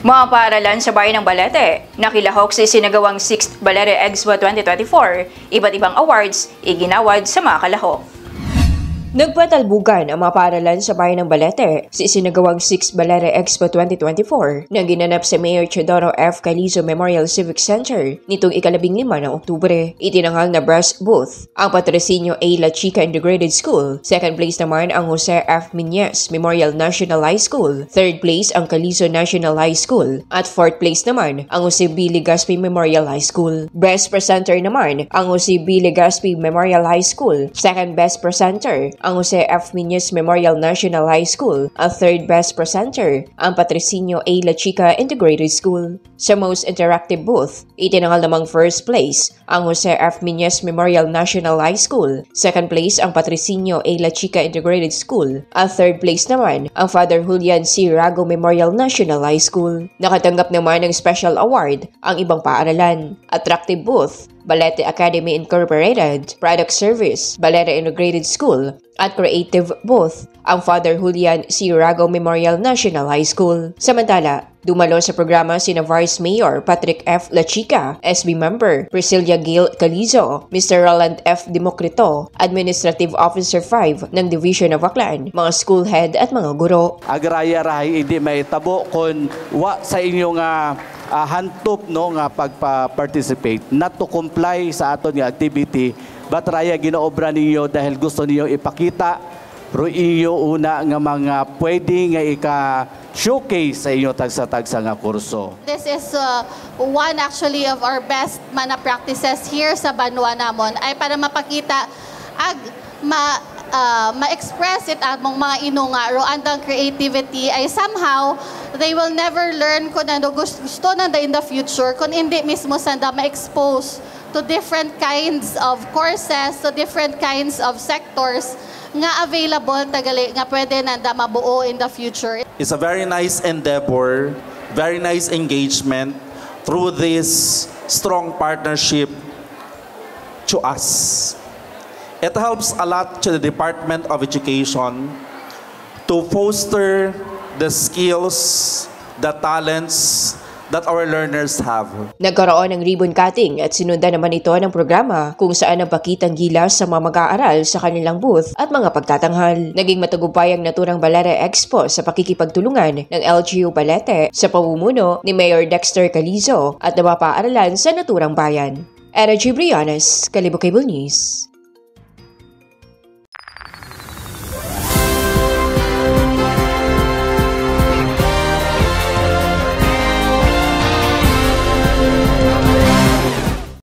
Mga paaralan sa bayan ng Balete, nakilahok sa isinagawang 6th Balete Expo 2024, iba't ibang awards iginawad sa mga kalahok. Nagpatalbugan ang mga paaralan sa bayan ng Balete sa isinagawang 6th Balete Expo 2024 na ginanap sa Mayor Teodoro F. Calizo Memorial Civic Center nitong ika-15 ng Oktubre. Itinanghal na brass booth ang Patrocinio A. La Chica Integrated School. Second place naman ang Jose F. Miñez Memorial National High School. Third place ang Calizo National High School. At fourth place naman ang Jose B. Legaspi Memorial High School. Best presenter naman ang Jose B. Legaspi Memorial High School. Second best presenter ang Jose F. Miñez Memorial National High School. Ang third best presenter ang Patrocinio A. La Chica Integrated School. Sa most interactive booth, itinanghal namang first place ang Jose F. Miñez Memorial National High School. Second place ang Patrocinio A. La Chica Integrated School. Ang third place naman ang Father Julian C. Rago Memorial National High School. Nakatanggap naman ng special award ang ibang paaralan. Attractive booth, Balete Academy Incorporated, Product Service, Balete Integrated School, at creative booth ang Father Julian C. Rago Memorial National High School. Samantala, dumalo sa programa sina Vice Mayor Patrick F. La Chica, SB Member Priscilla Gail Calizo, Mr. Roland F. Democrito, Administrative Officer 5 ng Division of Aklan, mga school head at mga guro. Agraya rahay hindi may tabo kon wa sa inyong hantop no nga pagpa-participate not to comply sa aton nga activity but raya ginaobra ninyo dahil gusto niyo ipakita ro iyo una nga mga pwede nga ika-showcase sa inyo tagsa-tagsa nga kurso. This is one actually of our best mana practices here sa Banwa namon ay para mapakita ag ma-express it among mga inunga ro andang creativity ay somehow they will never learn kung ano gusto nanda in the future kung hindi mismo sanda ma-expose to different kinds of courses, to different kinds of sectors nga available tagali nga pwede nanda mabuo in the future. It's a very nice endeavor, very nice engagement through this strong partnership to us. It helps a lot to the Department of Education to foster the skills, the talents that our learners have. Nagkaroon ng ribbon cutting at sinundan naman ito ng programa kung saan napakitang gilas sa mga mag-aaral sa kanilang booth at mga pagtatanghal. Naging matagumpay ang naturang Balete Expo sa pakikipagtulungan ng LGU Balete sa pamumuno ni Mayor Dexter Calizo at ng mga paaralan sa naturang bayan. Energy Brianas, Kalibo Cable News.